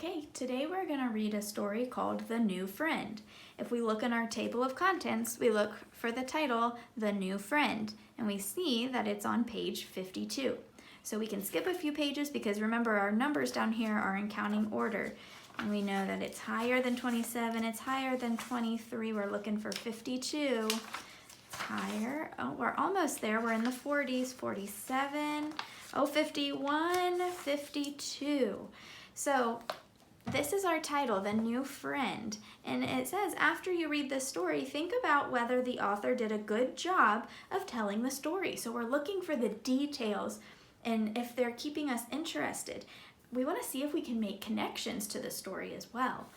Okay, today we're going to read a story called The New Friend. If we look in our table of contents, we look for the title, The New Friend, and we see that it's on page 52. So we can skip a few pages because remember our numbers down here are in counting order. And we know that it's higher than 27, it's higher than 23, we're looking for 52. It's higher, oh, we're almost there, we're in the 40s, 47, 51, 52. So this is our title, The New Friend, and it says after you read this story, think about whether the author did a good job of telling the story. So we're looking for the details and if they're keeping us interested. We want to see if we can make connections to the story as well.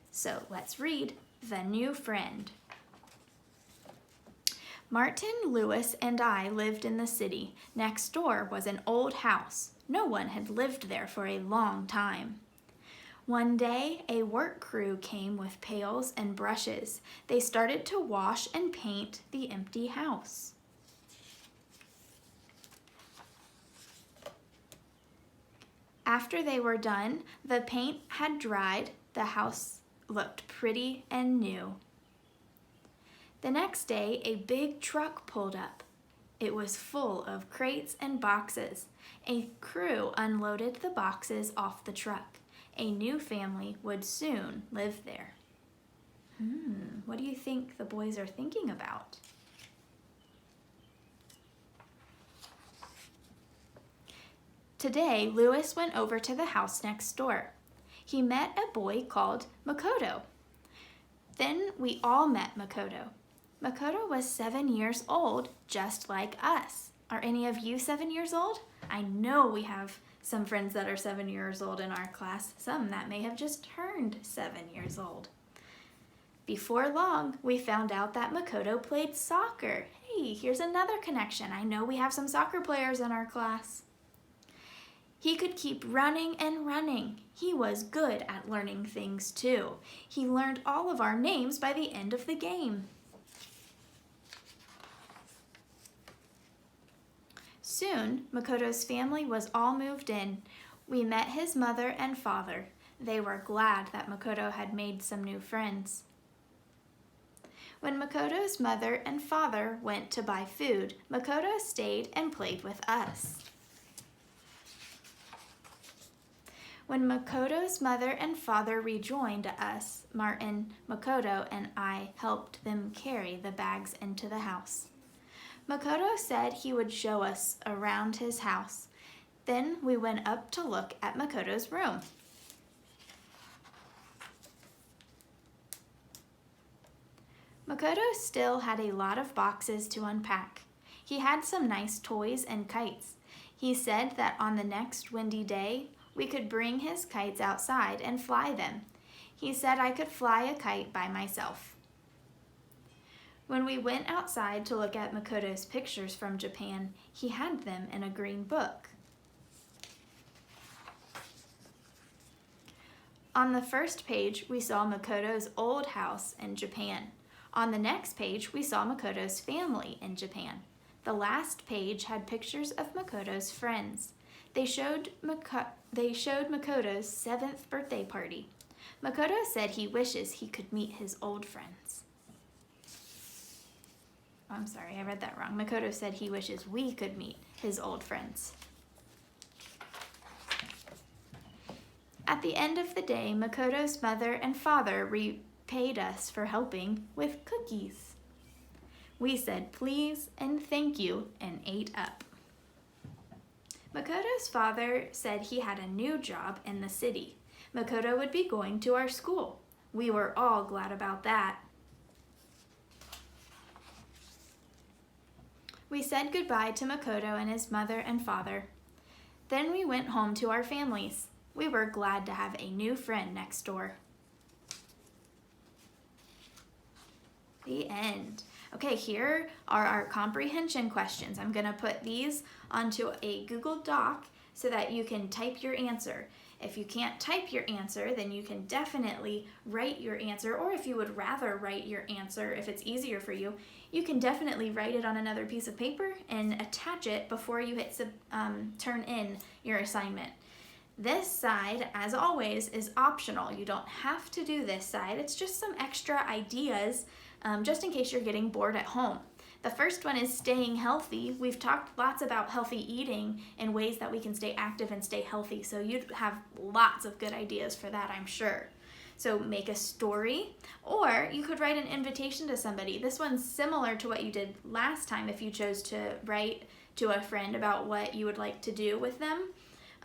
So let's read The New Friend. Martin, Lewis, and I lived in the city. Next door was an old house. No one had lived there for a long time. One day, a work crew came with pails and brushes. They started to wash and paint the empty house. After they were done, the paint had dried. The house looked pretty and new. The next day, a big truck pulled up. It was full of crates and boxes. A crew unloaded the boxes off the truck. A new family would soon live there. What do you think the boys are thinking about? Today, Lewis went over to the house next door. He met a boy called Makoto. Then we all met Makoto. Makoto was 7 years old, just like us. Are any of you 7 years old? I know we have some friends that are 7 years old in our class, some that may have just turned 7 years old. Before long, we found out that Makoto played soccer. Hey, here's another connection. I know we have some soccer players in our class. He could keep running and running. He was good at learning things too. He learned all of our names by the end of the game. Soon, Makoto's family was all moved in. We met his mother and father. They were glad that Makoto had made some new friends. When Makoto's mother and father went to buy food, Makoto stayed and played with us. When Makoto's mother and father rejoined us, Martin, Makoto, and I helped them carry the bags into the house. Makoto said he would show us around his house. Then we went up to look at Makoto's room. Makoto still had a lot of boxes to unpack. He had some nice toys and kites. He said that on the next windy day, we could bring his kites outside and fly them. He said I could fly a kite by myself. When we went outside to look at Makoto's pictures from Japan, he had them in a green book. On the first page, we saw Makoto's old house in Japan. On the next page, we saw Makoto's family in Japan. The last page had pictures of Makoto's friends. They showed Makoto's 7th birthday party. Makoto said he wishes he could meet his old friends. I'm sorry, I read that wrong. Makoto said he wishes we could meet his old friends. At the end of the day, Makoto's mother and father repaid us for helping with cookies. We said please and thank you and ate up. Makoto's father said he had a new job in the city. Makoto would be going to our school. We were all glad about that. We said goodbye to Makoto and his mother and father. Then we went home to our families. We were glad to have a new friend next door. The end. Okay, here are our comprehension questions. I'm going to put these onto a Google Doc so that you can type your answer. If you can't type your answer, then you can definitely write your answer, or if you would rather write your answer, if it's easier for you, you can definitely write it on another piece of paper and attach it before you hit turn in your assignment. This side, as always, is optional. You don't have to do this side. It's just some extra ideas just in case you're getting bored at home. The first one is staying healthy. We've talked lots about healthy eating and ways that we can stay active and stay healthy, so you'd have lots of good ideas for that, I'm sure. So make a story, or you could write an invitation to somebody. This one's similar to what you did last time if you chose to write to a friend about what you would like to do with them.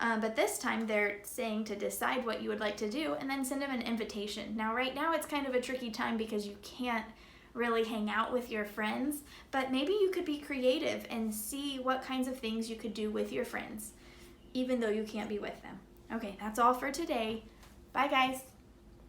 But this time they're saying to decide what you would like to do and then send them an invitation. Now, right now it's kind of a tricky time because you can't really hang out with your friends, but maybe you could be creative and see what kinds of things you could do with your friends, even though you can't be with them. Okay, that's all for today. Bye, guys.